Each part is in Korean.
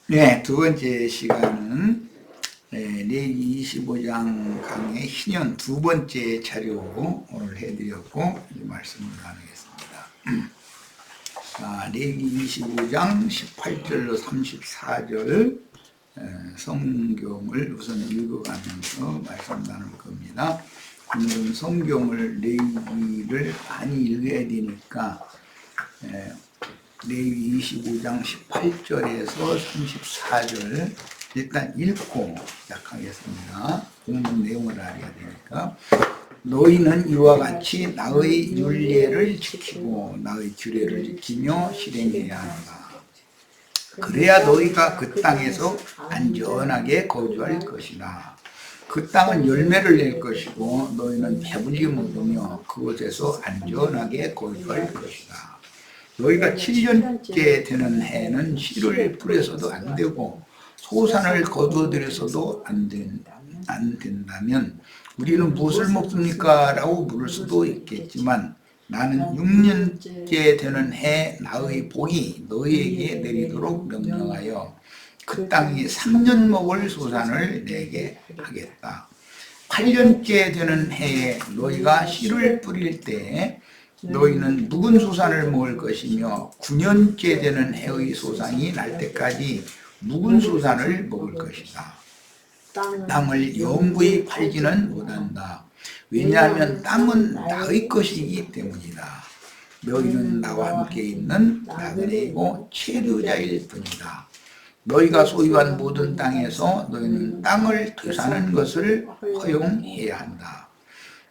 네, 두 번째 시간은 레위기 25장 강의 신현 두 번째 자료 오늘 해드렸고 말씀을 나누겠습니다. 레위기 25장 18절로 34절 성경을 우선 읽어가면서 말씀 나눌 겁니다. 오늘은 성경을 레위기를 많이 읽어야 되니까 레위기 25장 18절에서 34절 일단 읽고 시작하겠습니다. 본문 내용을 알아야 되니까. 너희는 이와 같이 나의 율례를 지키고 나의 규례를 지키며 실행해야 한다. 그래야 너희가 그 땅에서 안전하게 거주할 것이다. 그 땅은 열매를 낼 것이고 너희는 배불리 먹으며 그곳에서 안전하게 거주할 것이다. 너희가 7년째 되는 해는 씨를 뿌려서도 안 되고 소산을 거두어들여서도 안 된다면 우리는 무엇을 먹습니까? 라고 물을 수도 있겠지만 나는 6년째 되는 해 나의 복이 너희에게 내리도록 명령하여 그 땅이 3년 먹을 소산을 내게 하겠다. 8년째 되는 해에 너희가 씨를 뿌릴 때 너희는 묵은 소산을 먹을 것이며 9년째 되는 해의 소산이 날 때까지 묵은 소산을 먹을 것이다. 땅을 영구히 팔지는 못한다. 왜냐하면 땅은 나의 것이기 때문이다. 너희는 나와 함께 있는 나그네이고 체류자일 뿐이다. 너희가 소유한 모든 땅에서 너희는 땅을 되사는 것을 허용해야 한다.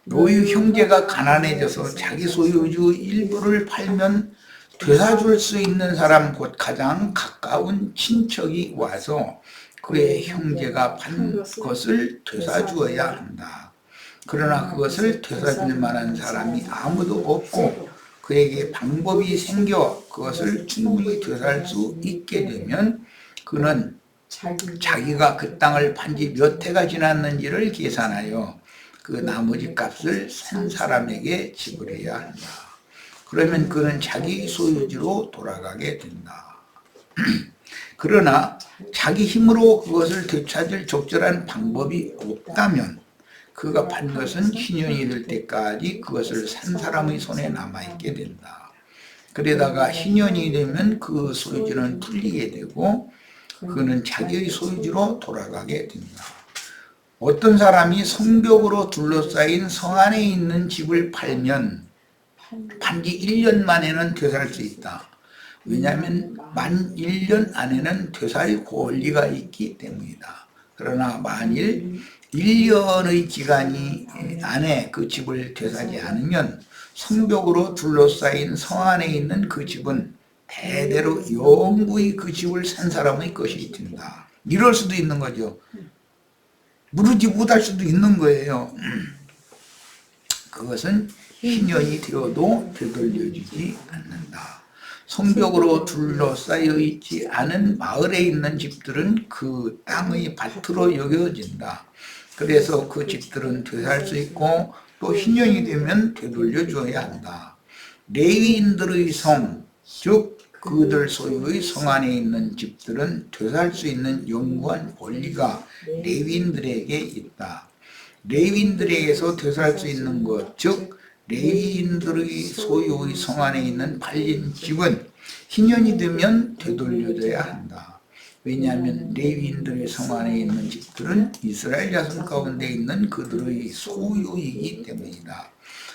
너희 형제가 가난해져서 자기 소유주 일부를 팔면 되사줄 수 있는 사람 곧 가장 가까운 친척이 와서 그의 형제가 판 것을 되사주어야 한다. 그러나 그것을 되사줄 만한 사람이 아무도 없고 그에게 방법이 생겨 그것을 충분히 되살 수 있게 되면 그는 자기가 그 땅을 판 지 몇 해가 지났는지를 계산하여 그 나머지 값을 산 사람에게 지불해야 한다. 그러면 그는 자기 소유지로 돌아가게 된다. 그러나 자기 힘으로 그것을 되찾을 적절한 방법이 없다면 그가 판 것은 신년이 될 때까지 그것을 산 사람의 손에 남아있게 된다. 그러다가 신년이 되면 그 소유지는 풀리게 되고 그는 자기의 소유지로 돌아가게 된다. 어떤 사람이 성벽으로 둘러싸인 성 안에 있는 집을 팔면 판지 1년 만에는 되살 수 있다. 왜냐하면 만 1년 안에는 되살 권리가 있기 때문이다. 그러나 만일 1년의 기간이 안에 그 집을 되사지 않으면 성벽으로 둘러싸인 성 안에 있는 그 집은 대대로 영구히 그 집을 산 사람의 것이 된다. 이럴 수도 있는 거죠. 무르지 못할 수도 있는 거예요. 그것은 신년이 되어도 되돌려주지 않는다. 성벽으로 둘러싸여 있지 않은 마을에 있는 집들은 그 땅의 밭으로 여겨진다. 그래서 그 집들은 되살 수 있고 또 신년이 되면 되돌려줘야 한다. 레위인들의 성, 즉 그들 소유의 성 안에 있는 집들은 되살 수 있는 영구한 권리가 레위인들에게 있다. 레위인들에게서 되살 수 있는 것, 즉 레위인들의 소유의 성 안에 있는 팔린 집은 신년이 되면 되돌려줘야 한다. 왜냐하면 레위인들의 성 안에 있는 집들은 이스라엘 자손 가운데 있는 그들의 소유이기 때문이다.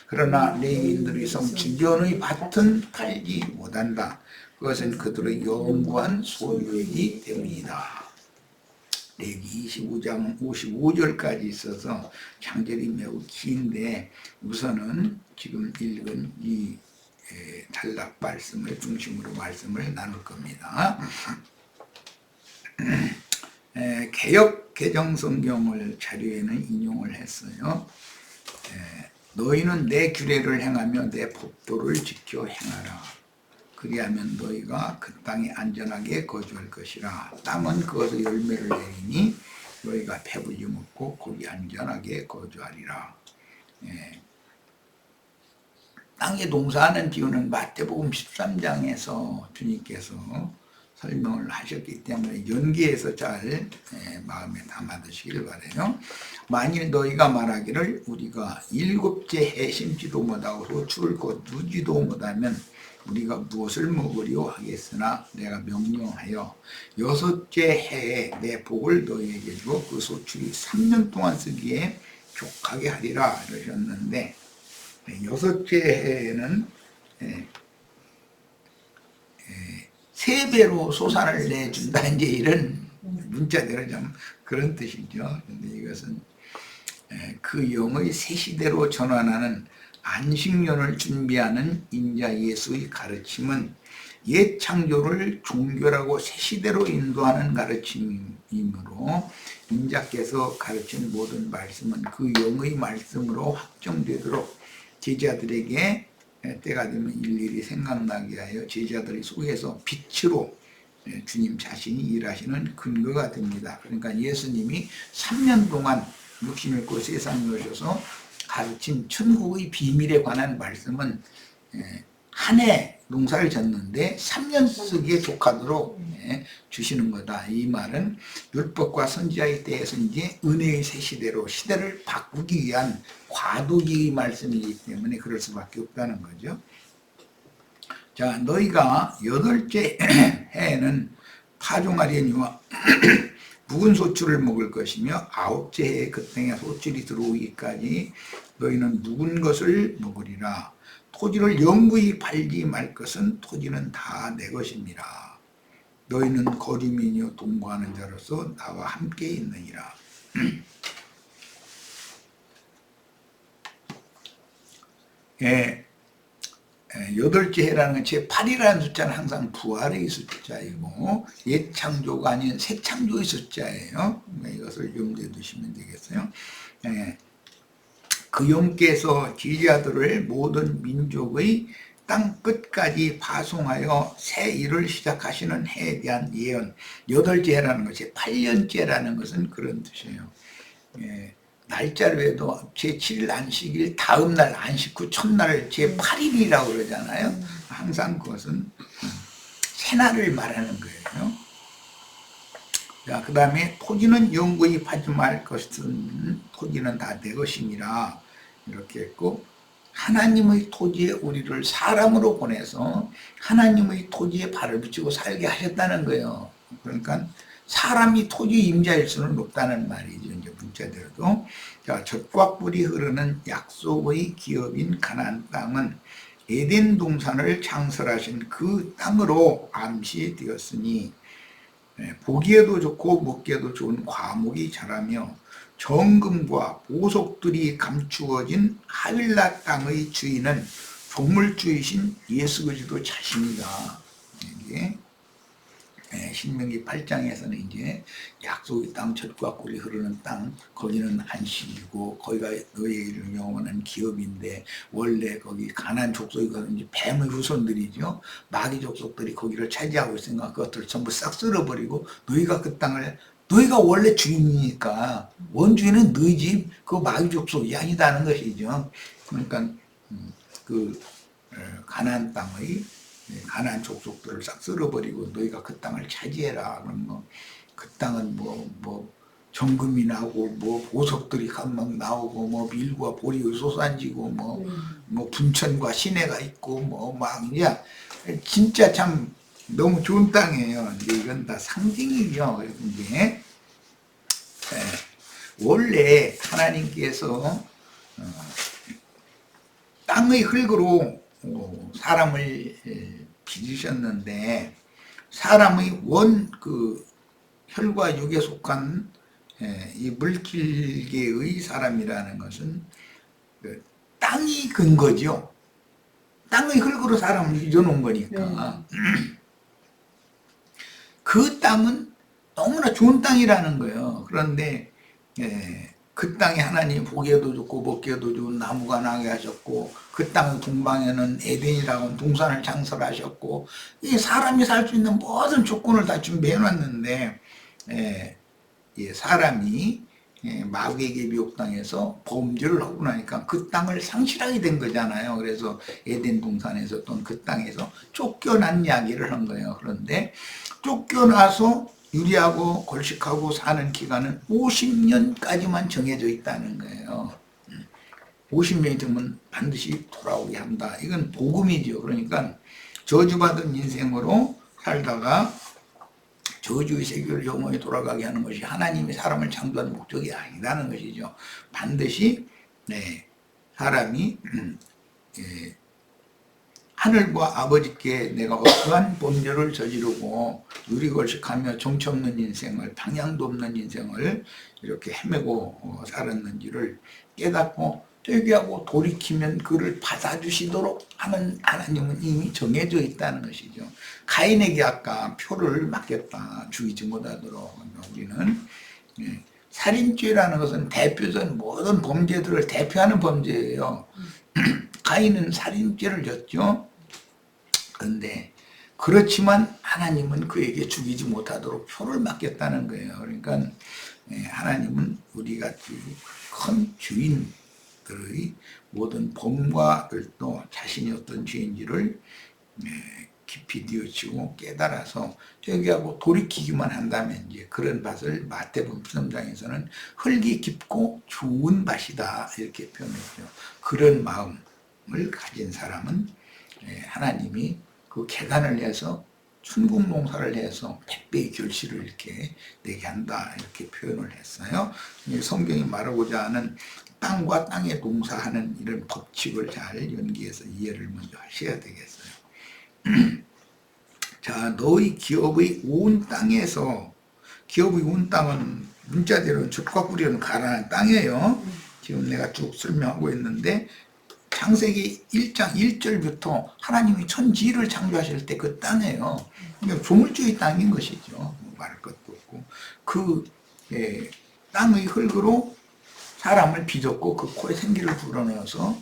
그러나 레위인들의 성 주변의 밭은 팔지 못한다. 그것은 그들의 영구한 소유이기 때문이다. 레위기 25장 55절까지 있어서 장절이 매우 긴데 우선은 지금 읽은 이 단락 말씀을 중심으로 말씀을 나눌 겁니다. 개역 개정성경을 자료에는 인용을 했어요. 너희는 내 규례를 행하며 내 법도를 지켜 행하라. 그리하면 너희가 그 땅에 안전하게 거주할 것이라. 땅은 그것의 열매를 내리니 너희가 배불리 먹고 거기 안전하게 거주하리라. 땅에 농사하는 비유는 마태복음 13장에서 주님께서 설명을 하셨기 때문에 연기해서 잘 마음에 담아두시길 바라요. 만일 너희가 말하기를 우리가 7째 해 심지도 못하고 소출을 곧 누지도 못하면 우리가 무엇을 먹으리요 하겠으나 내가 명령하여 6째 해에 내 복을 너희에게 주어 그 소출이 3년 동안 쓰기에 족하게 하리라 이러셨는데 6째 해에는 3배로 소산을 내준다 이제 이런 문자대로 좀 그런 뜻이죠. 근데 이것은 그 영의 새 시대로 전환하는 안식년을 준비하는 인자 예수의 가르침은 옛 창조를 종교라고 새 시대로 인도하는 가르침이므로 인자께서 가르친 모든 말씀은 그 영의 말씀으로 확정되도록 제자들에게 때가 되면 일일이 생각나게 하여 제자들의 속에서 빛으로 주님 자신이 일하시는 근거가 됩니다. 그러니까 예수님이 3년 동안 육신을 입고 세상에 오셔서 가르친 천국의 비밀에 관한 말씀은 한 해 농사를 졌는데 3년 쓰기에 족하도록 주시는 거다. 이 말은 율법과 선지자의 때에서 이제 은혜의 새 시대로 시대를 바꾸기 위한 과도기의 말씀이기 때문에 그럴 수밖에 없다는 거죠. 자, 너희가 8째 해에는 파종하려니와 묵은 소출을 먹을 것이며 9째 해에 그 땅에 소출이 들어오기까지 너희는 묵은 것을 먹으리라. 토지를 영구히 팔지 말 것은 토지는 다 내 것입니다. 너희는 거류민이요 동거하는 자로서 나와 함께 있느니라. 여덟째 해라는 건 제8이라는 숫자는 항상 부활의 숫자이고 옛 창조가 아닌 새 창조의 숫자예요. 이것을 염두에 두시면 되겠어요. 그 영께서 제자들을 모든 민족의 땅 끝까지 파송하여 새 일을 시작하시는 해에 대한 예언. 8째 해라는 것이 8년째라는 것은 그런 뜻이에요. 날짜로 해도 제7일 안식일 다음 날 안식 후 첫날 제8일이라고 그러잖아요. 항상 그것은 새날을 말하는 거예요. 자, 그 다음에 토지는 영구히 파지 말 것은 토지는 다 내 것이니라 이렇게 했고, 하나님의 토지에 우리를 사람으로 보내서 하나님의 토지에 발을 붙이고 살게 하셨다는 거예요. 그러니까 사람이 토지 임자일 수는 없다는 말이죠. 이제 문자대로도. 자, 젖과 꿀이 흐르는 약속의 기업인 가나안 땅은 에덴 동산을 창설하신 그 땅으로 암시되었으니 보기에도 좋고 먹기에도 좋은 과목이 자라며 정금과 보석들이 감추어진 하윌라 땅의 주인은 조물주이신 예수 그리스도 자신이다. 이게 신명기 8장에서는 이제 약속의 땅, 젖과 꿀이 흐르는 땅, 거기는 안식이고 거기가 너희의 영원한 기업인데, 원래 거기 가나안 족속이 이제 뱀의 후손들이죠. 마귀 족속들이 거기를 차지하고 있으니까 그것들을 전부 싹 쓸어버리고 너희가 그 땅을, 너희가 원래 주인이니까 원주인은 너희 집 그 마귀 족속이 아니다는 것이죠. 그러니까 그 가나안 땅의 가나안 족속들을 싹 쓸어버리고 너희가 그 땅을 차지해라. 그럼 그 땅은 정금이 나오고 보석들이 막 나오고 밀과 보리 솟아지고 분천과 시내가 있고 막 이제 진짜 참 너무 좋은 땅이에요. 근데 이건 다 상징이죠. 그래서 이제 원래 하나님께서 땅의 흙으로 사람을 빚으셨는데, 사람의 혈과 육에 속한 이 물질계의 사람이라는 것은 땅이 근거죠. 땅의 흙으로 사람을 빚어놓은 거니까. 그 땅은 너무나 좋은 땅이라는 거예요. 그런데 그 땅에 하나님 보기에도 좋고 먹기에도 좋은 나무가 나게 하셨고, 그 땅의 동방에는 에덴이라고 하는 동산을 창설하셨고, 이 사람이 살 수 있는 모든 조건을 다 준비해 놨는데 사람이 마귀에게 미혹당해서 범죄를 하고 나니까 그 땅을 상실하게 된 거잖아요. 그래서 에덴 동산에서 또는 그 땅에서 쫓겨난 이야기를 한 거예요. 그런데 쫓겨나서 유리하고 걸식하고 사는 기간은 50년까지만 정해져 있다는 거예요. 50년이 되면 반드시 돌아오게 한다. 이건 복음이죠. 그러니까 저주받은 인생으로 살다가 저주의 세계를 영원히 돌아가게 하는 것이 하나님이 사람을 창조한 목적이 아니라는 것이죠. 반드시 사람이 하늘과 아버지께 내가 어떠한 범죄를 저지르고 유리걸식하며 정처 없는 인생을, 방향도 없는 인생을 이렇게 헤매고 살았는지를 깨닫고 회개하고 돌이키면 그를 받아주시도록 하는 하나님은 이미 정해져 있다는 것이죠. 가인에게 아까 표를 맡겼다. 죽이지 못하도록. 우리는 살인죄라는 것은 대표적인 모든 범죄들을 대표하는 범죄예요. 가인은 살인죄를 졌죠. 그런데 그렇지만 하나님은 그에게 죽이지 못하도록 표를 맡겼다는 거예요. 그러니까 하나님은 우리같이 큰 주인들의 모든 범과 들도 자신이 어떤 죄인지를 깊이 뉘우치고 깨달아서 회개하고 돌이키기만 한다면 이제 그런 밭을 마태복음 13장에서는 흙이 깊고 좋은 밭이다 이렇게 표현했죠. 그런 마음을 가진 사람은 하나님이 그 계단을 해서 순국 농사를 해서 100배의 결실을 이렇게 내게 한다 이렇게 표현을 했어요. 성경이 말하고자 하는 땅과 땅에 농사하는 이런 법칙을 잘 연기해서 이해를 먼저 하셔야 되겠어요. 자, 너희 기업의 온 땅에서, 기업의 온 땅은 문자대로 젖과 꿀이는 가난한 땅이에요. 지금 내가 쭉 설명하고 있는데 창세기 1장 1절부터 하나님이 천지를 창조하실 때 그 땅이에요. 그러니까 조물주의 땅인 것이죠. 말할 것도 없고 그 땅의 흙으로 사람을 빚었고 그 코에 생기를 불어넣어서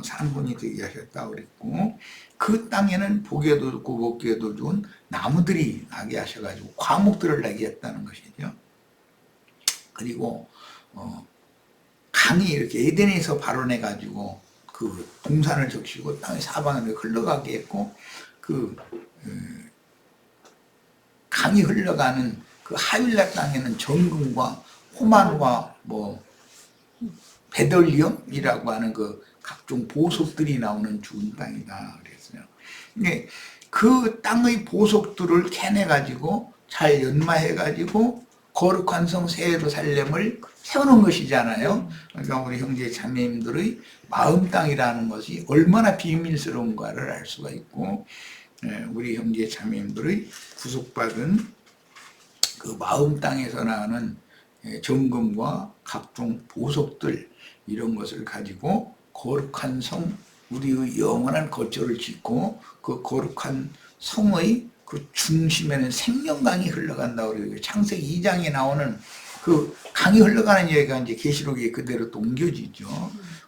산분이 되게 하셨다고 그랬고 그 땅에는 보기에도 좋고 먹기에도 좋은 나무들이 나게 하셔가지고 과목들을 나게 했다는 것이죠. 그리고 강이 이렇게 에덴에서 발원해가지고 그 동산을 적시고 땅의 사방으로 흘러가게 했고 그 강이 흘러가는 그 하윌라 땅에는 정금과 호만과 뭐 베들리엄이라고 하는 그 각종 보석들이 나오는 좋은 땅이다 그랬어요. 근데 그 땅의 보석들을 캐내가지고 잘 연마해가지고 거룩한 성 새 예루살렘을 세우는 것이잖아요. 그러니까 우리 형제 자매님들의 마음 땅이라는 것이 얼마나 비밀스러운가를 알 수가 있고 우리 형제 자매님들의 구속받은 그 마음 땅에서 나오는 정금과 각종 보석들 이런 것을 가지고 거룩한 성 우리의 영원한 거처를 짓고 그 거룩한 성의 그 중심에는 생명강이 흘러간다고 그래요. 창세기 2장에 나오는 그 강이 흘러가는 얘기가 이제 계시록에 그대로 또 옮겨지죠.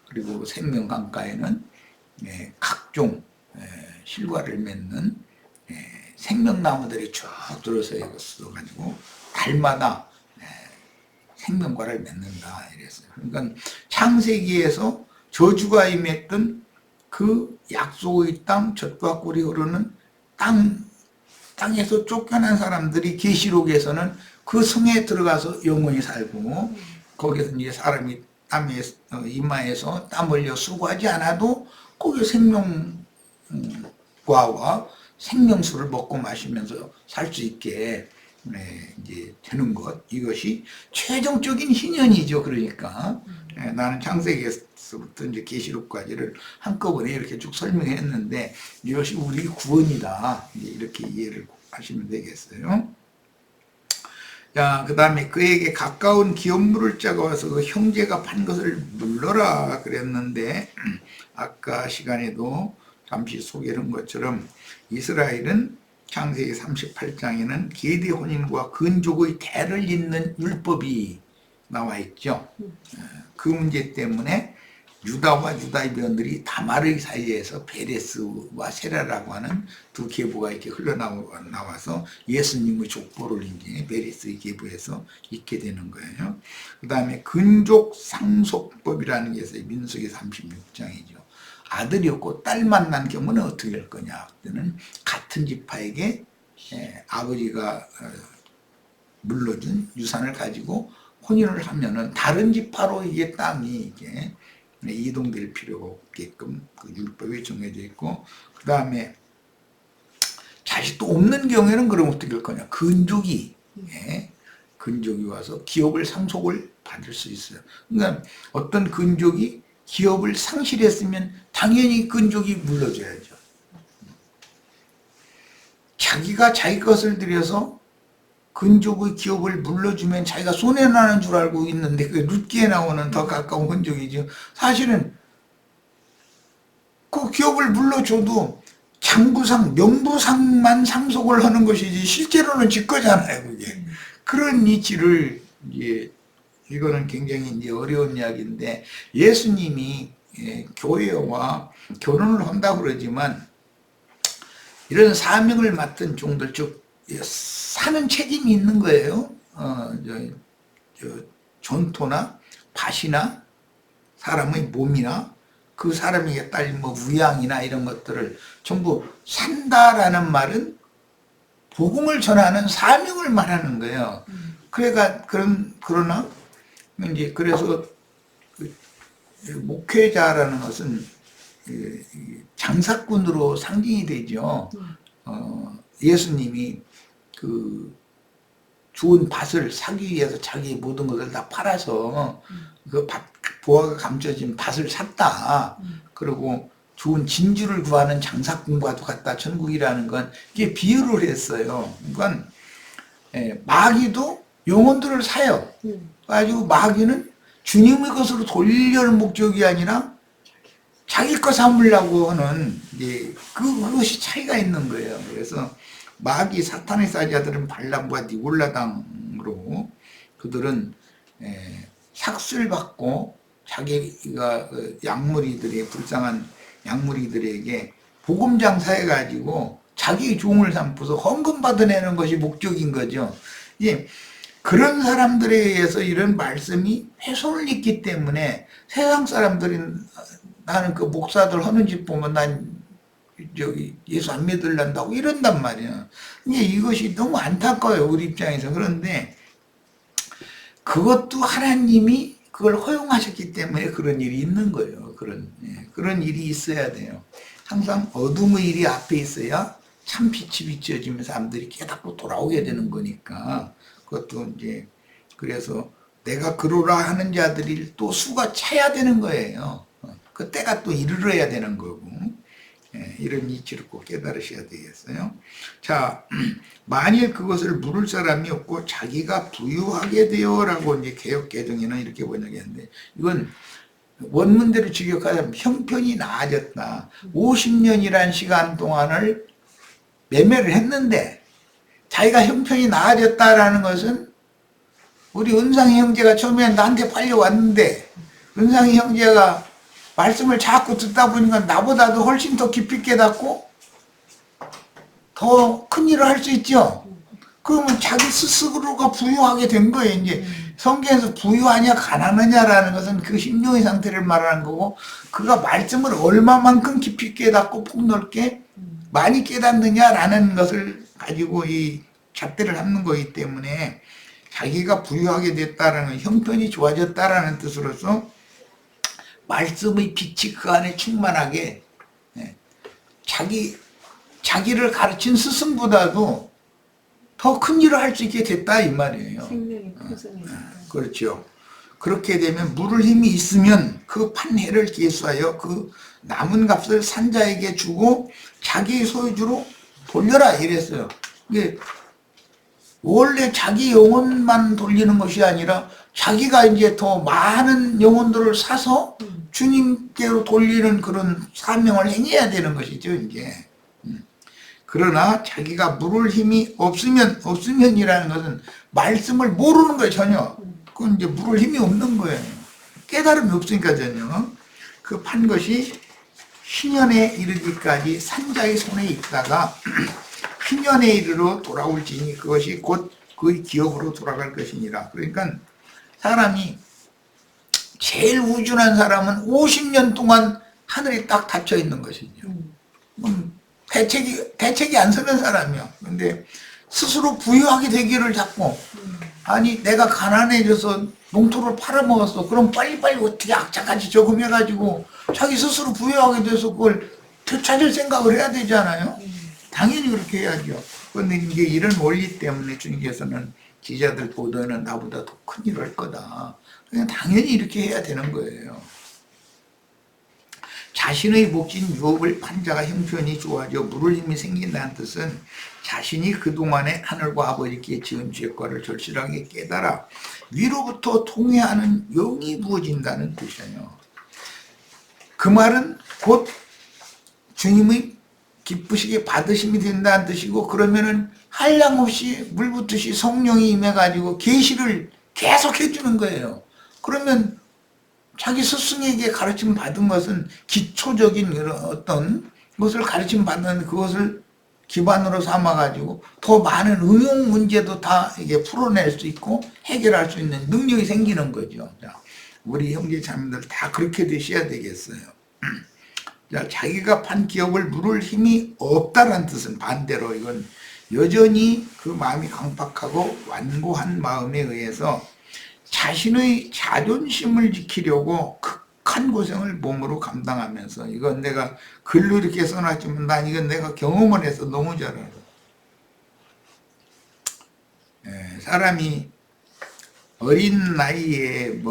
그리고 생명강가에는 각종 실과를 맺는 생명나무들이 쭉 들어서 있어가지고 달마다 생명과를 맺는다 이랬어요. 그러니까 창세기에서 저주가 임했던 그 약속의 땅, 젖과 꿀이 흐르는 땅에서 쫓겨난 사람들이 계시록에서는 그 성에 들어가서 영원히 살고 거기서 이제 사람이 땀에 이마에서 땀 흘려 수고하지 않아도 거기 생명과와 생명수를 먹고 마시면서 살 수 있게 이제 되는 것 이것이 최종적인 희년이죠. 그러니까 나는 창세기에서부터 이제 계시록까지를 한꺼번에 이렇게 쭉 설명했는데 이것이 우리 구원이다 이렇게 이해를 하시면 되겠어요. 자, 그 다음에 그에게 가까운 기업물을 짜고 와서 그 형제가 판 것을 물러라 그랬는데 아까 시간에도 잠시 소개한 것처럼 이스라엘은 창세기 38장에는 계대 혼인과 근족의 대를 잇는 율법이 나와 있죠. 그 문제 때문에 유다와 유다의 변들이 다말의 사이에서 베레스와 세라라고 하는 두 계보가 이렇게 흘러나와서 예수님의 족보를 이제 베레스의 계보에서 있게 되는 거예요. 그 다음에 근족 상속법이라는 게 있어요. 민수기 36장이죠. 아들이 없고 딸만 난 경우는 어떻게 할 거냐. 그때는 같은 지파에게 아버지가 물려준 유산을 가지고 혼인을 하면은 다른 지파로 이게 땅이 이게 이동될 필요가 없게끔 그 율법이 정해져 있고, 그 다음에 자식도 없는 경우에는 그럼 어떻게 할 거냐. 근족이 와서 기업을 상속을 받을 수 있어요. 그러니까 어떤 근족이 기업을 상실했으면 당연히 근족이 물려줘야죠. 자기가 자기 것을 들여서 근족의 기업을 물려주면 자기가 손해나는 줄 알고 있는데 그 룻기에 나오는 더 가까운 근족이죠. 사실은 그 기업을 물려줘도 장부상, 명부상만 상속을 하는 것이지 실제로는 지 거잖아요, 그게. 그런 이치를 이제 이거는 굉장히 이제 어려운 이야기인데, 예수님이 교회와 결혼을 한다고 그러지만 이런 사명을 맡은 종들, 즉 사는 책임이 있는 거예요. 전토나 밭이나 사람의 몸이나 그 사람에게 딸린 뭐 우양이나 이런 것들을 전부 산다라는 말은 복음을 전하는 사명을 말하는 거예요. 그러나 이제 그래서 그 목회자라는 것은 장사꾼으로 상징이 되죠. 예수님이 그 좋은 밭을 사기 위해서 자기 모든 것을 다 팔아서 그 보화가 감춰진 밭을 샀다. 그리고 좋은 진주를 구하는 장사꾼과도 같다. 천국이라는 건 이게 비유를 했어요. 그러니까 마귀도 영혼들을 사요. 가지고 마귀는 주님의 것으로 돌릴 목적이 아니라 자기 거 삼으려고 하는 그것이 차이가 있는 거예요. 그래서 마귀 사탄의 사자들은 발람과 니골라당으로 그들은 삭슬받고 자기가 양무리들의 불쌍한 양무리들에게 복음 장사해가지고 자기 종을 삼고서 헌금 받아내는 것이 목적인 거죠. 이제 그런 사람들에 의해서 이런 말씀이 훼손을 입기 때문에 세상 사람들이 나는 그 목사들 하는 집 보면 난 예수 안 믿으려고 이런단 말이야. 근데 이것이 너무 안타까워요, 우리 입장에서. 그런데 그것도 하나님이 그걸 허용하셨기 때문에 그런 일이 있는 거예요. 그런 일이 있어야 돼요. 항상 어둠의 일이 앞에 있어야 참 빛이 비춰지면서 사람들이 깨닫고 돌아오게 되는 거니까. 그것도 이제 그래서 내가 그러라 하는 자들이 또 수가 차야 되는 거예요. 그 때가 또 이르러야 되는 거고. 이런 이치를 꼭 깨달으셔야 되겠어요. 자, 만일 그것을 물을 사람이 없고 자기가 부유하게 되어라고 이제 개역개정에는 이렇게 번역했는데, 이건 원문대로 직역하자면 형편이 나아졌다. 50년이란 시간 동안을 매매를 했는데 자기가 형편이 나아졌다라는 것은, 우리 은상이 형제가 처음에 나한테 팔려왔는데 은상이 형제가 말씀을 자꾸 듣다 보니까 나보다도 훨씬 더 깊이 깨닫고 더 큰 일을 할 수 있죠. 그러면 자기 스스로가 부유하게 된 거예요. 이제 성경에서 부유하냐 가난하냐라는 것은 그 심령의 상태를 말하는 거고, 그가 말씀을 얼마만큼 깊이 깨닫고 폭넓게 많이 깨닫느냐라는 것을 가지고 이 잣대를 잡는 거기 때문에, 자기가 부유하게 됐다라는 건 형편이 좋아졌다라는 뜻으로서 말씀의 빛이 그 안에 충만하게 자기를 가르친 스승보다도 더 큰 일을 할 수 있게 됐다 이 말이에요. 생명의 표정이 그렇죠. 그렇게 되면 물을 힘이 있으면 그 판해를 계수하여 그 남은 값을 산자에게 주고 자기 소유주로 돌려라 이랬어요. 이게 원래 자기 영혼만 돌리는 것이 아니라 자기가 이제 더 많은 영혼들을 사서 주님께로 돌리는 그런 사명을 행해야 되는 것이죠, 이제. 그러나 자기가 물을 힘이 없으면이라는 것은 말씀을 모르는 거예요, 전혀. 그건 이제 물을 힘이 없는 거예요. 깨달음이 없으니까 전혀. 그 판 것이 희년에 이르기까지 산자의 손에 있다가 희년에 이르러 돌아올지니 그것이 곧 그의 기업으로 돌아갈 것이니라. 그러니까 사람이 제일 우준한 사람은 50년 동안 하늘이 딱 닫혀 있는 것이죠. 대책이 안 서는 사람이요. 근데 스스로 부유하게 되기를 자꾸, 아니 내가 가난해져서 농토를 팔아먹었어. 그럼 빨리빨리 어떻게 악착같이 저금해가지고 자기 스스로 부유하게 돼서 그걸 되찾을 생각을 해야 되잖아요. 당연히 그렇게 해야죠. 그런데 이제 이런 원리 때문에 주님께서는 지자들 보더는 나보다 더 큰 일을 할 거다. 그냥 당연히 이렇게 해야 되는 거예요. 자신의 몫인 유업을 판 자가 형편이 좋아져 물을 힘이 생긴다는 뜻은 자신이 그동안에 하늘과 아버지께 지은 죄과를 절실하게 깨달아 위로부터 통해하는 영이 부어진다는 뜻이에요. 그 말은 곧 주님의 기쁘시게 받으심이 된다는 뜻이고, 그러면은 한량없이 물 붓듯이 성령이 임해가지고 계시를 계속 해주는 거예요. 그러면 자기 스승에게 가르침 받은 것은 기초적인 이런 어떤 것을 가르침 받는 그것을 기반으로 삼아가지고 더 많은 응용 문제도 다 이게 풀어낼 수 있고 해결할 수 있는 능력이 생기는 거죠. 자, 우리 형제 자매들 다 그렇게 되셔야 되겠어요. 자, 자기가 판 기업을 물을 힘이 없다는 뜻은 반대로 이건 여전히 그 마음이 강팍하고 완고한 마음에 의해서 자신의 자존심을 지키려고 극한 고생을 몸으로 감당하면서, 이건 내가 글로 이렇게 써놨지만 난 이건 내가 경험을 해서 너무 잘 알아. 사람이 어린 나이에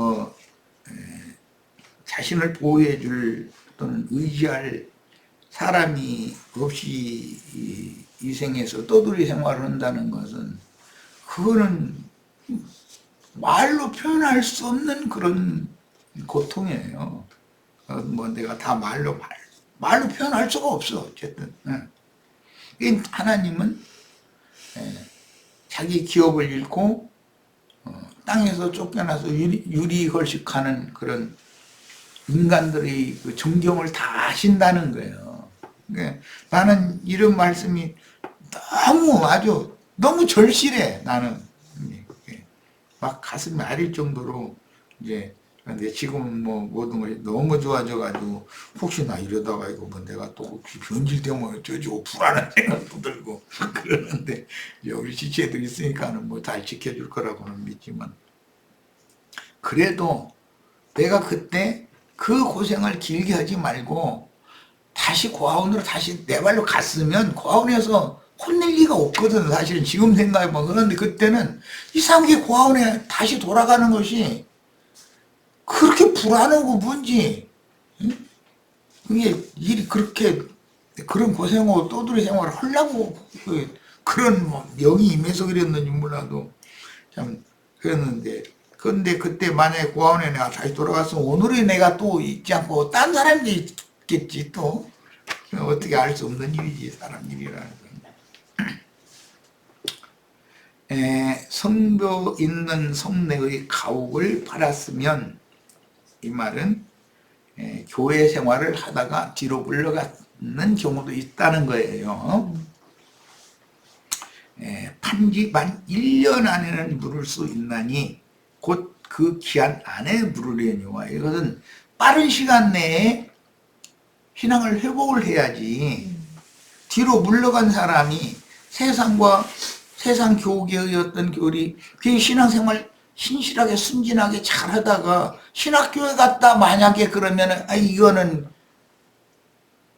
자신을 보호해 줄 또는 의지할 사람이 없이 이 생에서 떠돌이 생활을 한다는 것은 그거는 말로 표현할 수 없는 그런 고통이에요. 내가 다 말로 표현할 수가 없어. 어쨌든 하나님은 자기 기업을 잃고 땅에서 쫓겨나서 유리걸식하는 그런 인간들의 그 존경을 다 하신다는 거예요. 나는 이런 말씀이 너무 절실해. 나는 막 가슴이 아릴 정도로 근데 지금은 모든 것이 너무 좋아져가지고 혹시나 이러다가 이거 내가 또 혹시 변질되면 어쩌지고 불안한 생각도 들고 그러는데 우리 지체들 있으니까는 잘 지켜줄 거라고는 믿지만, 그래도 내가 그때 그 고생을 길게 하지 말고 다시 고아원으로 다시 내 발로 갔으면 고아원에서 혼낼 리가 없거든. 사실은 지금 생각해보면. 그런데 그때는 이상하게 고아원에 다시 돌아가는 것이 그렇게 불안하고 뭔지, 그게 일이 그런 고생하고 떠돌이 생활을 하려고 그런 영이 임해서 그랬는지 몰라도 참 그랬는데, 그런데 그때 만약에 고아원에 내가 다시 돌아갔으면 오늘의 내가 또 있지 않고 딴 사람들이 있겠지. 또 어떻게 알 수 없는 일이지, 사람 일이라는 건. 성도 있는 성내의 가옥을 팔았으면, 이 말은 교회 생활을 하다가 뒤로 물러가는 경우도 있다는 거예요. 판지 만 1년 안에는 물을 수 있나니 곧 그 기한 안에 물으려니와, 이것은 빠른 시간 내에 신앙을 회복을 해야지. 뒤로 물러간 사람이 세상과 세상 교계의 어떤 교리, 그 신앙생활 신실하게 순진하게 잘하다가 신학교에 갔다 만약에 그러면은 이거는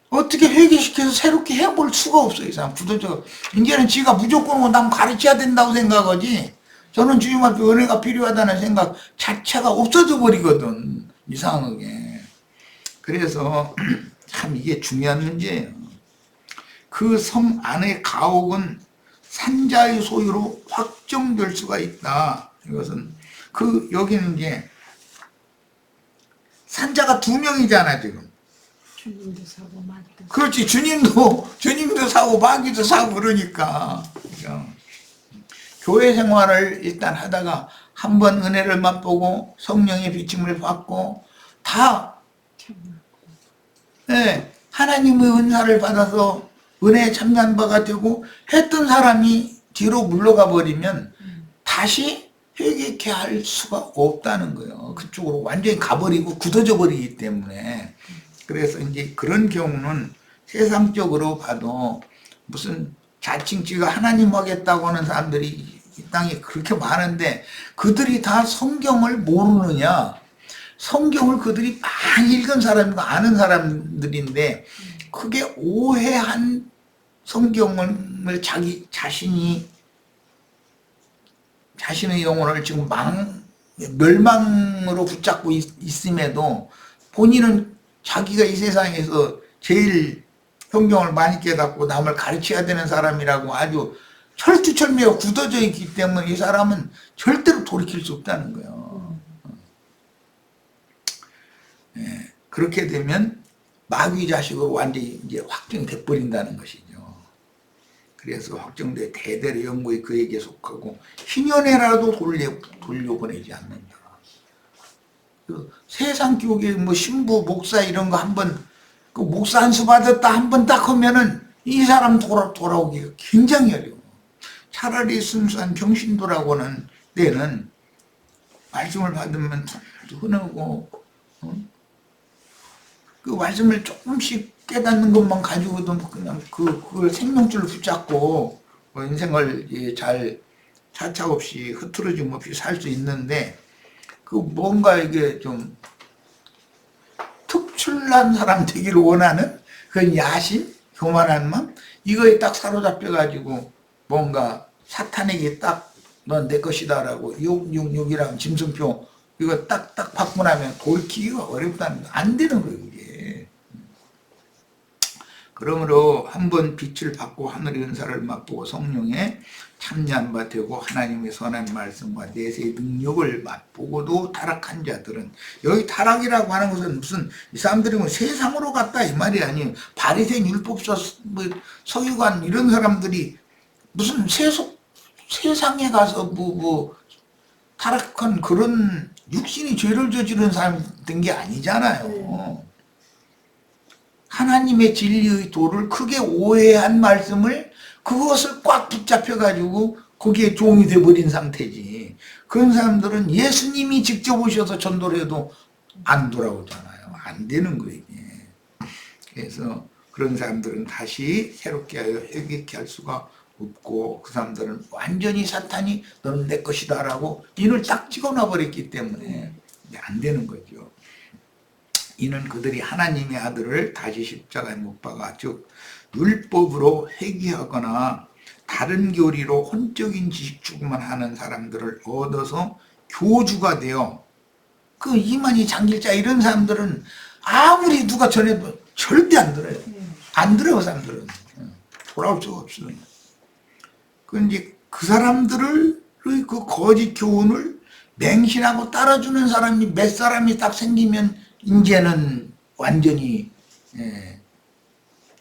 어떻게 회개시켜서 새롭게 해볼 수가 없어요. 이 사람 부도적 이제는 지가 무조건 남 가르쳐야 된다고 생각하지, 저는 주님 앞에 은혜가 필요하다는 생각 자체가 없어져 버리거든, 이상하게. 그래서 참 이게 중요한 문제예요. 그 성 안의 가옥은 산자의 소유로 확정될 수가 있다. 이것은 여기는 이제 산자가 2명이잖아 지금. 주님도 사고 마귀도. 그렇지, 주님도 사고 마귀도 사고 그러니까. 교회 생활을 일단 하다가 한번 은혜를 맛보고 성령의 비침을 받고 다 예, 하나님의 은사를 받아서 은혜에 참여한 바가 되고 했던 사람이 뒤로 물러가 버리면 다시 회개케 할 수가 없다는 거예요. 그쪽으로 완전히 가버리고 굳어져 버리기 때문에. 그래서 이제 그런 경우는 세상적으로 봐도 무슨 자칭 지가 하나님 하겠다고 하는 사람들이 이 땅에 그렇게 많은데 그들이 다 성경을 모르느냐? 성경을 그들이 많이 읽은 사람이고 아는 사람들인데 그게 오해한 성경을 자신의 영혼을 지금 멸망으로 붙잡고 있음에도 본인은 자기가 이 세상에서 제일 성경을 많이 깨닫고 남을 가르쳐야 되는 사람이라고 아주 철두철미하고 굳어져 있기 때문에 이 사람은 절대로 돌이킬 수 없다는 거예요. 예, 그렇게 되면 마귀 자식으로 완전히 이제 확정돼 버린다는 것이죠. 그래서 확정돼 대대로 영구히 그에게 속하고 희년에라도 돌려보내지 않는다. 그 세상 교계 뭐 신부 목사 이런 거 한번 그 목사 안수 받았다 한번 딱 하면은 이 사람 돌아오기가 굉장히 어려워. 차라리 순수한 평신도라고 하는 때는 말씀을 받으면 흔하고 그 말씀을 조금씩 깨닫는 것만 가지고도 그냥 그걸 생명줄로 붙잡고 인생을 잘 차차없이 흐트러짐 없이 살 수 있는데 그 뭔가 이게 좀 특출난 사람 되기를 원하는 그런 야심, 교만한 마음 이거에 딱 사로잡혀 가지고 뭔가 사탄에게 딱 넌 내 것이다라고 666이라는 짐승표 이거 딱딱 받고 나면 돌이키기가 어렵다는 거 안 되는 거예요 이게. 그러므로 한번 빛을 받고 하늘의 은사를 맛보고 성령에 참여한 바 되고 하나님의 선한 말씀과 내세의 능력을 맛보고도 타락한 자들은 여기 타락이라고 하는 것은 무슨 이 사람들이 뭐 세상으로 갔다 이 말이 아니에요. 바리새인 율법사 뭐 서기관 이런 사람들이 무슨 세상에 가서 뭐 타락한 그런 육신이 죄를 저지른 사람 된 게 아니잖아요. 하나님의 진리의 도를 크게 오해한 말씀을 그것을 꽉 붙잡혀가지고 거기에 종이 돼버린 상태지. 그런 사람들은 예수님이 직접 오셔서 전도를 해도 안 돌아오잖아요. 안 되는 거예요. 그래서 그런 사람들은 다시 새롭게 하여 회개케 할 수가 없고 그 사람들은 완전히 사탄이 너는 내 것이다 라고 인을 딱 찍어놔 버렸기 때문에 안 되는 거죠. 이는 그들이 하나님의 아들을 다시 십자가에 못 박아 즉 율법으로 회개하거나 다른 교리로 혼적인 지식 추구만 하는 사람들을 얻어서 교주가 되어 그 이만희 장길자 이런 사람들은 아무리 누가 전해도 절대 안 들어요. 안 들어요 그 사람들은. 돌아올 수가 없어요. 그런데 그 사람들의 그 거짓 교훈을 맹신하고 따라주는 사람이 몇 사람이 딱 생기면 이제는 완전히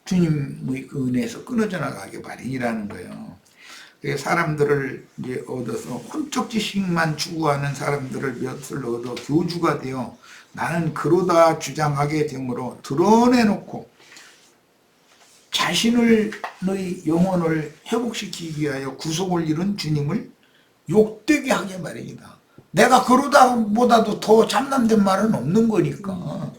주님의 그 은혜에서 끊어져 나가게 마련이라는 거예요. 사람들을 이제 얻어서 혼적 지식만 추구하는 사람들을 몇을 얻어 교주가 되어 나는 그러다 주장하게 되므로 드러내놓고 자신의 영혼을 회복시키기 위하여 구속을 이룬 주님을 욕되게 하게 마련이다. 내가 그러다 보다도 더 참남된 말은 없는 거니까.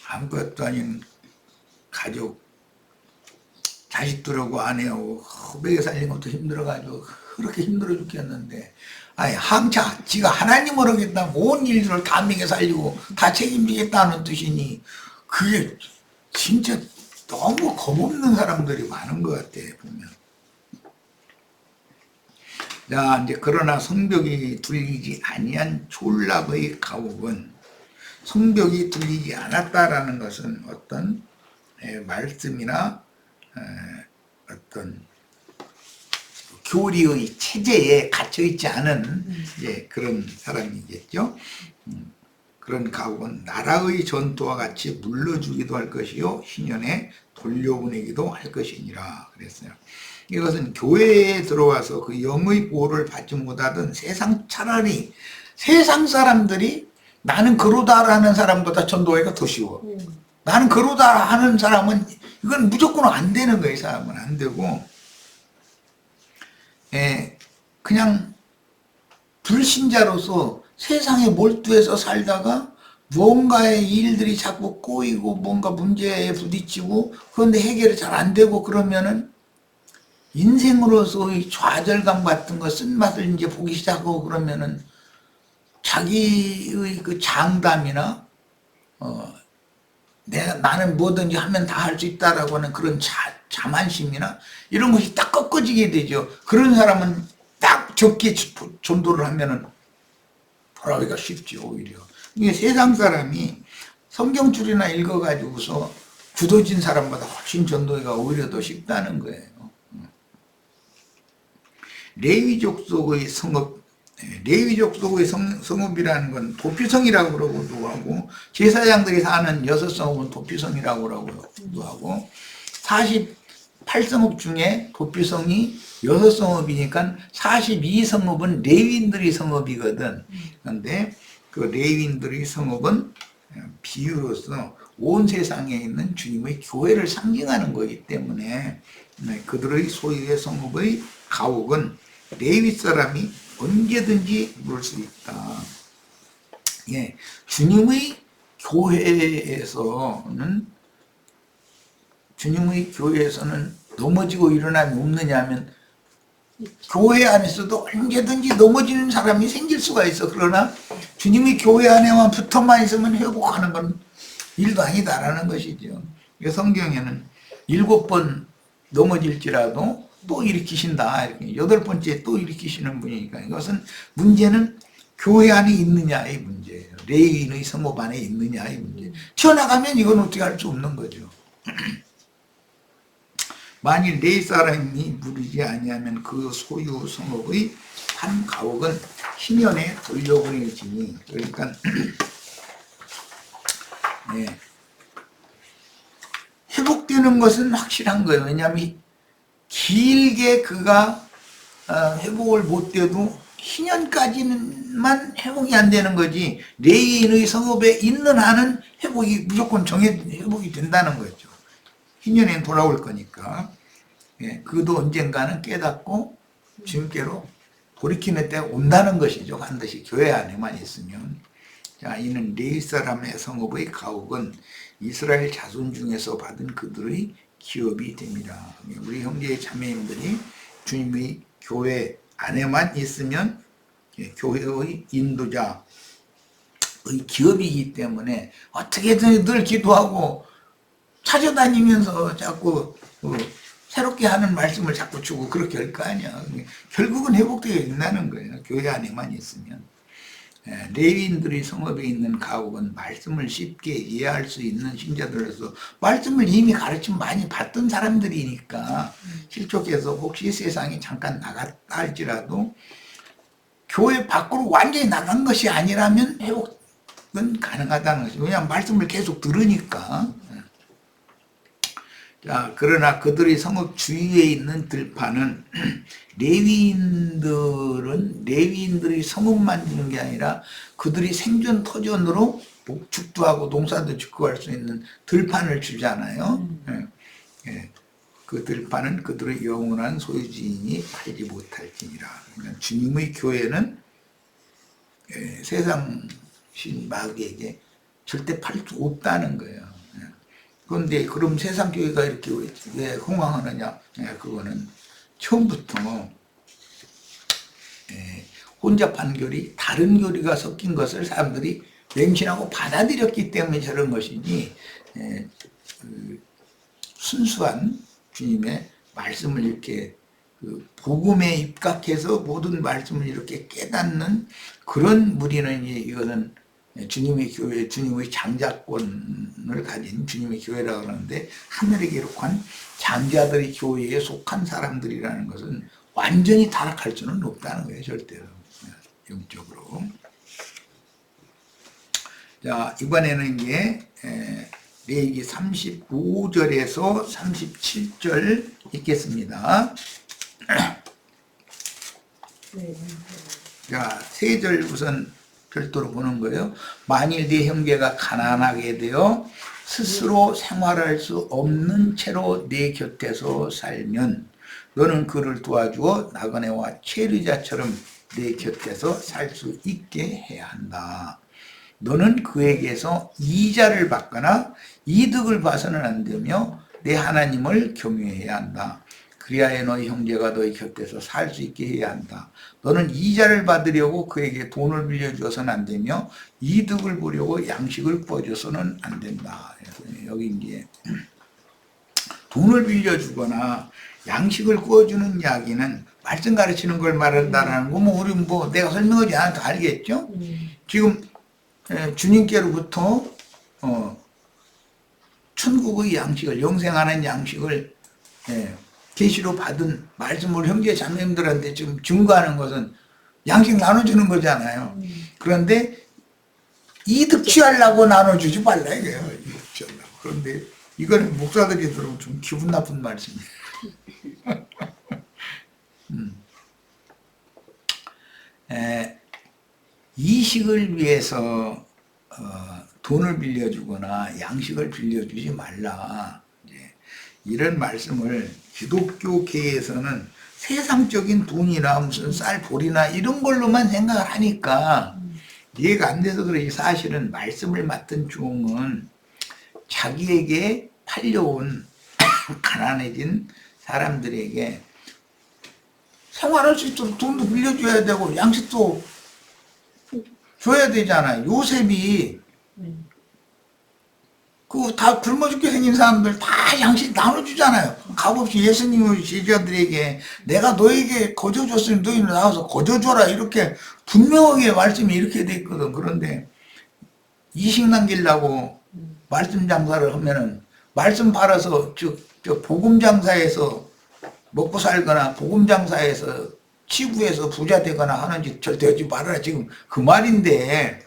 아무것도 아닌 가족, 자식들하고 아내하고 후배에 살린 것도 힘들어가지고 그렇게 힘들어 죽겠는데 아니 항차 지가 하나님을 하겠다 온 일들을 다 먹여 살리고 다 책임지겠다는 뜻이니 그게 진짜 너무 겁없는 사람들이 많은 것 같아 보면. 자 이제 그러나 성벽이 둘리지 아니한 졸랍의 가옥은 성벽이 둘리지 않았다라는 것은 어떤 말씀이나 어떤 교리의 체제에 갇혀 있지 않은 그런 사람이겠죠. 그런 가옥은 나라의 전투와 같이 물러주기도 할 것이요 신년에 돌려보내기도 할 것이니라 그랬어요. 이것은 교회에 들어와서 그 영의 보호를 받지 못하던 차라리 세상 사람들이 나는 그러다라는 사람보다 전도하기가 더 쉬워. 나는 그러다 하는 사람은 이건 무조건 안 되는 거예요. 이 사람은 안 되고 그냥 불신자로서 세상에 몰두해서 살다가 뭔가의 일들이 자꾸 꼬이고 뭔가 문제에 부딪히고 그런데 해결이 잘 안 되고 그러면은 인생으로서의 좌절감 같은 거 쓴맛을 이제 보기 시작하고 그러면은 자기의 그 장담이나 나는 뭐든지 하면 다 할 수 있다라고 하는 그런 자만심이나 이런 것이 딱 꺾어지게 되죠. 그런 사람은 딱 적게 전도를 하면은 돌아오기가 쉽죠, 오히려. 이게 세상 사람이 성경줄이나 읽어가지고서 굳어진 사람보다 훨씬 전도가 오히려 더 쉽다는 거예요. 레위족 속의 성읍, 레위족 속의 성읍이라는 건 도피성이라고 그러고도 하고, 제사장들이 사는 6성읍은 도피성이라고 그러고도 하고, 48성읍 중에 도피성이 6성읍이니까 42성읍은 레위인들의 성읍이거든. 그런데 그 레위인들의 성읍은 비유로서 온 세상에 있는 주님의 교회를 상징하는 거기 때문에 그들의 소유의 성읍의 가옥은 레위 사람이 언제든지 물 수 있다. 예, 주님의 교회에서는 넘어지고 일어남이 없느냐 하면 교회 안에서도 언제든지 넘어지는 사람이 생길 수가 있어. 그러나 주님의 교회 안에만 붙어만 있으면 회복하는 건 일도 아니다라는 것이죠. 성경에는 7번 넘어질지라도 또 일으키신다. 이렇게 8번째 또 일으키시는 분이니까 이것은 문제는 교회 안에 있느냐의 문제예요. 레위인의 성읍 안에 있느냐의 문제. 튀어나가면 이건 어떻게 할 수 없는 거죠. 만일 레위 사람이 물이지 아니하면 그 소유 성읍의 한 가옥은 희년에 돌려보내지니. 그러니까 회복되는 것은 확실한 거예요. 왜냐하면 길게 그가 회복을 못돼도 희년까지만 회복이 안 되는 거지, 레위인의 성읍에 있는 한은 회복이 무조건 회복이 된다는 거죠. 희년에 돌아올 거니까. 그도 언젠가는 깨닫고 주님께로 돌이키는 때가 온다는 것이죠. 반드시 교회 안에만 있으면. 자, 이는 레위 사람의 성읍의 가옥은 이스라엘 자손 중에서 받은 그들의 기업이 됩니다. 우리 형제 자매님들이 주님의 교회 안에만 있으면 교회의 인도자의 기업이기 때문에 어떻게든 늘 기도하고 찾아다니면서 자꾸 새롭게 하는 말씀을 자꾸 주고 그렇게 할 거 아니야. 결국은 회복되어 있다는 거예요. 교회 안에만 있으면. 레위인들이 성읍에 있는 가옥은 말씀을 쉽게 이해할 수 있는 신자들로서 말씀을 이미 가르침 많이 받던 사람들이니까 실족해서 혹시 세상에 잠깐 나갔다 할지라도 교회 밖으로 완전히 나간 것이 아니라면 회복은 가능하다는 것이죠. 왜냐하면 말씀을 계속 들으니까. 자, 그러나 그들의 성읍 주위에 있는 들판은 레위인들의 성읍만 주는 게 아니라 그들이 생존 터전으로 목축도 하고 농사도 짓고 할 수 있는 들판을 주잖아요. 그 들판은 그들의 영원한 소유지인이 팔지 못할지니라. 그러니까 주님의 교회는 세상 신마귀에게 절대 팔 수 없다는 거예요. 그런데 그럼 세상 교회가 이렇게 왜 흥황하느냐? 그거는 처음부터 혼잡한 교리, 다른 교리가 섞인 것을 사람들이 맹신하고 받아들였기 때문에 저런 것이지, 순수한 주님의 말씀을 이렇게 복음에 입각해서 모든 말씀을 이렇게 깨닫는 그런 무리는 이거는 주님의 교회, 주님의 장자권을 가진 주님의 교회라고 하는데, 하늘에 기록한 장자들의 교회에 속한 사람들이라는 것은 완전히 타락할 수는 없다는 거예요, 절대로. 영적으로. 자, 이번에는 이제 레위기 35절에서 37절 읽겠습니다. 네. 자, 3절 우선 별도로 보는 거예요. 만일 네 형제가 가난하게 되어 스스로 생활할 수 없는 채로 네 곁에서 살면 너는 그를 도와주어 나그네와 체류자처럼 내 곁에서 살 수 있게 해야 한다. 너는 그에게서 이자를 받거나 이득을 봐서는 안 되며 내 하나님을 경외해야 한다. 그리하여 너희 형제가 너희 곁에서 살 수 있게 해야 한다. 너는 이자를 받으려고 그에게 돈을 빌려주어서는 안 되며 이득을 보려고 양식을 꿔줘서는 안 된다. 여기 이제 돈을 빌려주거나 양식을 구워주는 이야기는 말씀 가르치는 걸 말한다라는 거, 우리 내가 설명하지 않아도 알겠죠? 지금, 주님께로부터, 천국의 양식을, 영생하는 양식을, 계시로 받은 말씀을 형제 자매님들한테 지금 증거하는 것은 양식 나눠주는 거잖아요. 그런데 이득 취하려고 나눠주지 말라, 이거예요. 이득 취하려고. 그런데 이거는 목사들이 들으면 좀 기분 나쁜 말씀이에요. 이식을 위해서 돈을 빌려주거나 양식을 빌려주지 말라. 이런 말씀을 기독교계에서는 세상적인 돈이나 무슨 쌀, 볼이나 이런 걸로만 생각을 하니까 이해가 안 돼서 그러지, 사실은 말씀을 맡은 종은 자기에게 팔려온 가난해진 사람들에게 생활할 수 있도록 돈도 빌려줘야 되고 양식도 줘야 되잖아요. 요셉이 그 다 굶어 죽게 생긴 사람들 다 양식 나눠주잖아요. 값없이 예수님의 제자들에게 내가 너에게 거저 줬으니 너희는 나와서 거저 줘라, 이렇게 분명하게 말씀이 이렇게 돼 있거든. 그런데 이식 남기려고 말씀 장사를 하면은 말씀 팔아서 저 복음 장사에서 먹고 살거나 복음 장사에서 치부해서 부자 되거나 하는 짓 절대 하지 말아라, 지금 그 말인데,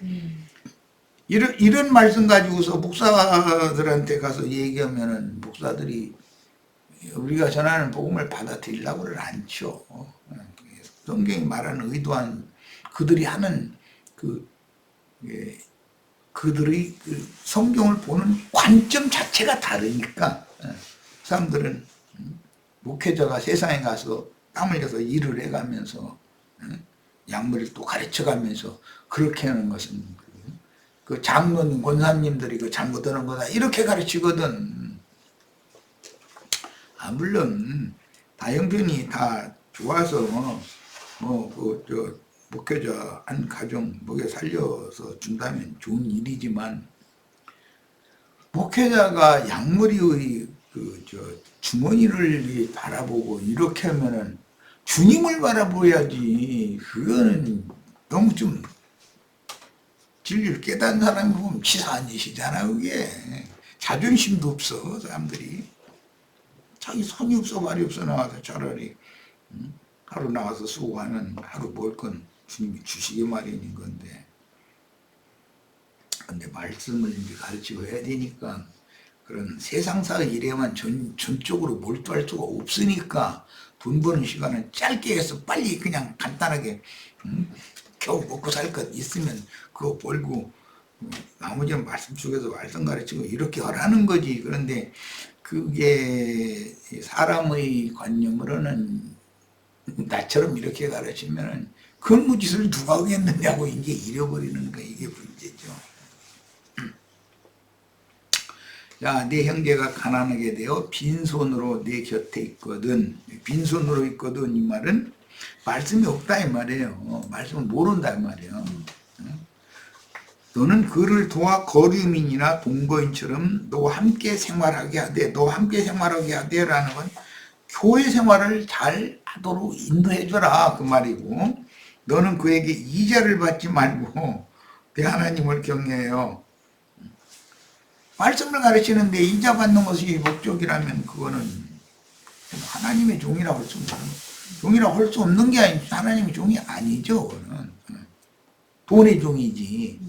이런 말씀 가지고서 목사들한테 가서 얘기하면은 목사들이 우리가 전하는 복음을 받아들이려고는 않죠. 성경이 말하는 의도한 그들이 하는 그들의 성경을 보는 관점 자체가 다르니까 사람들은 목회자가 세상에 가서 땀 흘려서 일을 해가면서 양물을 또 가르쳐가면서 그렇게 하는 것은 그 장로님, 권사님들이 그 잘못하는 거다 이렇게 가르치거든. 물론 다 형편이 다 좋아서 목회자 한 가정 먹여 살려서 준다면 좋은 일이지만, 목회자가 양머리의 주머니를 바라보고 이렇게 하면은 주님을 바라보야지. 그거는 너무 좀 진리를 깨닫는 사람이 보면 치사한 짓이잖아. 그게 자존심도 없어. 사람들이 자기 손이 없어 발이 없어 나와서 차라리 하루 나와서 수고하는, 하루 먹을 건 주님이 주시기 마련인 건데, 근데 말씀을 이제 가르치고 해야 되니까 그런 세상사 일에만 전적으로 몰두할 수가 없으니까 돈 버는 시간은 짧게 해서 빨리 그냥 간단하게 겨우 먹고 살 것 있으면 그거 벌고 나머지는 말씀 속에서 말씀 가르치고 이렇게 하라는 거지. 그런데 그게 사람의 관념으로는 나처럼 이렇게 가르치면은 근무짓을 누가 하겠느냐고 이제 잃어버리는 거, 이게 문제죠. 자, 내 형제가 가난하게 되어 빈손으로 내 곁에 있거든. 빈손으로 있거든, 이 말은 말씀이 없다 이 말이에요. 말씀을 모른다 이 말이에요. 너는 그를 도와 거류민이나 동거인처럼 너와 함께 생활하게 하되, 라는 건 교회 생활을 잘 하도록 인도해줘라 그 말이고, 너는 그에게 이자를 받지 말고 내 하나님을 경외해요. 말씀을 가르치는데 이자 받는 것이 목적이라면 그거는 하나님의 종이라고 할 수 없는, 종이라고 할 수 없는 게 아니죠. 하나님의 종이 아니죠. 그거는 돈의 종이지.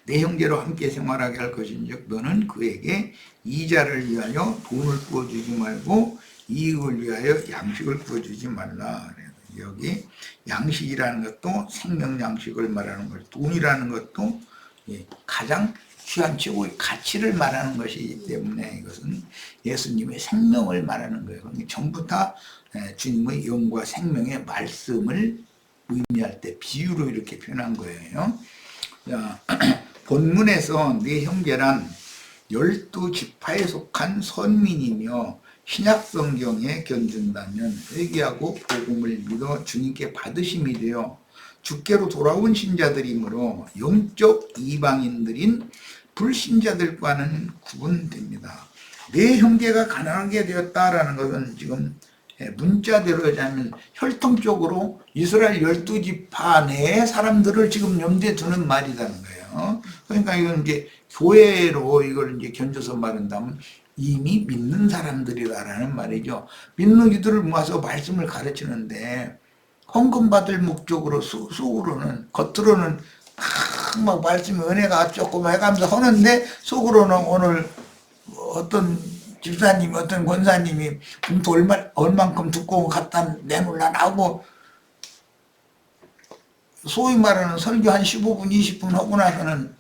내 형제로 함께 생활하게 할 것인즉 너는 그에게 이자를 위하여 돈을 부어주지 말고 이익을 위하여 양식을 부어주지 말라. 여기 양식이라는 것도 생명 양식을 말하는 거예요. 돈이라는 것도 가장 귀한 최고의 가치를 말하는 것이기 때문에 이것은 예수님의 생명을 말하는 거예요. 전부 다 주님의 영과 생명의 말씀을 의미할 때 비유로 이렇게 표현한 거예요. 자, 본문에서 네 형제란 12지파에 속한 선민이며 신약성경에 견준다면 회개하고 복음을 믿어 주님께 받으심이 되어 주께로 돌아온 신자들이므로 영적 이방인들인 불신자들과는 구분됩니다. 내 형제가 가난하게 되었다라는 것은 지금 문자대로 하자면 혈통적으로 이스라엘 12지파 내의 사람들을 지금 염두에 두는 말이라는 거예요. 그러니까 이건 이제 교회로 이걸 이제 견줘서 말한다면 이미 믿는 사람들이라는 말이죠. 믿는 이들을 모아서 말씀을 가르치는데 헌금 받을 목적으로 속으로는 겉으로는 막 말씀이 은혜가 조금 해가면서 하는데 속으로는 오늘 어떤 집사님 어떤 권사님이 봉투 얼만큼 두꺼운 거 갖다 내놓으려 하고 소위 말하는 설교 한 15분 20분 하고 나서는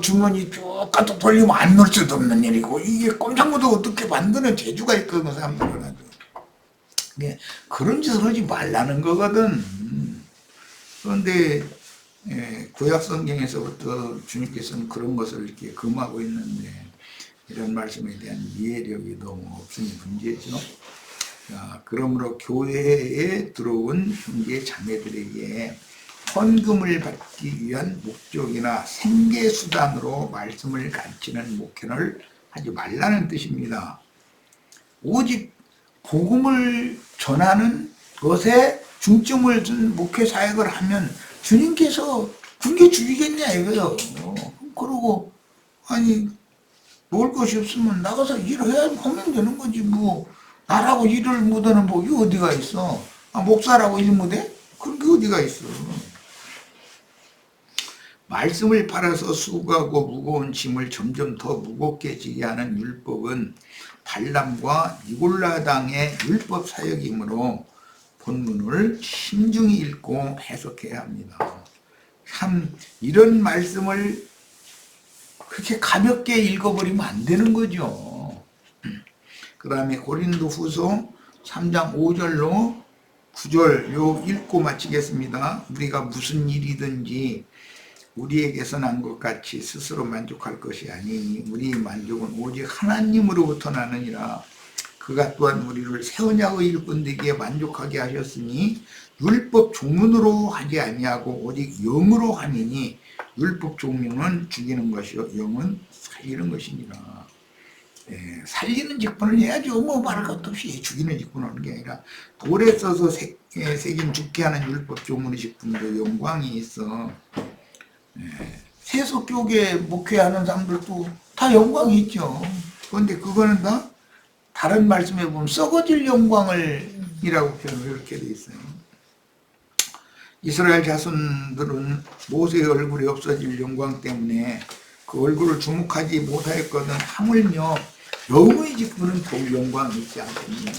주머니 쭉 갖다 돌리면 안 넣을 수도 없는 일이고 이게 꼼짝 못하고 어떻게 만드는 재주가 있거든 사람들은 아주. 그런 짓을 하지 말라는 거거든. 그런데 구약 성경에서부터 주님께서는 그런 것을 이렇게 금하고 있는데 이런 말씀에 대한 이해력이 너무 없으니 문제죠. 자, 그러므로 교회에 들어온 형제 자매들에게 헌금을 받기 위한 목적이나 생계수단으로 말씀을 가르치는 목회를 하지 말라는 뜻입니다. 오직 복음을 전하는 것에 중점을 둔 목회 사역을 하면 주님께서 굶겨 주시겠냐 이거요. 그러고 아니 먹을 것이 없으면 나가서 일을 해야 하면 되는 거지 뭐 나라고 일을 못하는 법이 어디가 있어. 목사라고 일 못해? 그런 게 어디가 있어. 말씀을 팔아서 수고하고 무거운 짐을 점점 더 무겁게 지게 하는 율법은 발람과 니골라당의 율법 사역이므로 본문을 신중히 읽고 해석해야 합니다. 참 이런 말씀을 그렇게 가볍게 읽어버리면 안 되는 거죠. 그 다음에 고린도 후서 3장 5절로 9절 요 읽고 마치겠습니다. 우리가 무슨 일이든지 우리에게서 난 것 같이 스스로 만족할 것이 아니니 우리의 만족은 오직 하나님으로부터 나느니라. 그가 또한 우리를 새 언약의 일꾼되기에 만족하게 하셨으니 율법 종문으로 하지 아니하고 오직 영으로 함이니 율법 종문은 죽이는 것이요 영은 살리는 것이니라. 살리는 직분을 해야죠. 뭐 말할 것도 없이 죽이는 직분을 하는 게 아니라 돌에 써서 새긴 죽게 하는 율법 종문의 직분도 영광이 있어. 세속교계 목회하는 사람들도 다 영광이 있죠. 그런데 그거는 다 다른 말씀에 보면 썩어질 영광을 이라고 표현을 이렇게 돼 있어요. 이스라엘 자손들은 모세의 얼굴이 없어질 영광 때문에 그 얼굴을 주목하지 못하였거든 하물며 영의 직분은 더욱 영광이 있지 않겠느냐.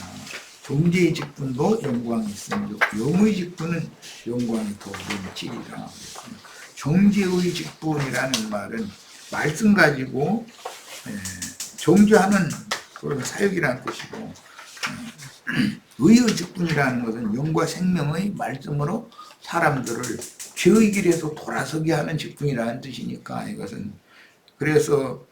존재의 직분도 영광이 있으며 영의 직분은 영광이 더욱 넘치리라. 정죄의 직분이라는 말은 말씀 가지고 정죄하는 그런 사역이라는 뜻이고 의의 직분이라는 것은 영과 생명의 말씀으로 사람들을 죄의 길에서 돌아서게 하는 직분이라는 뜻이니까 이것은 그래서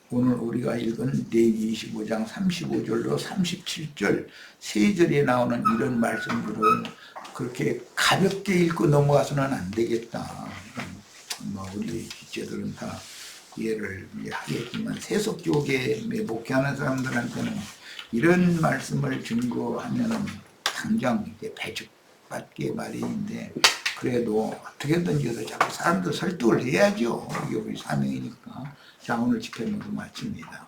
오늘 우리가 읽은 레위기 25장 35절로 37절 세 절에 나오는 이런 말씀들은 그렇게 가볍게 읽고 넘어가서는 안 되겠다. 뭐 우리 지체들은 다 이해를 하겠지만 세속교계에 목회하는 사람들한테는 이런 말씀을 증거하면은 당장 이제 배척받게 마련인데 그래도 어떻게든지 해서 자꾸 사람들 설득을 해야죠. 이게 우리 사명이니까. 자, 오늘 집회는 마칩니다.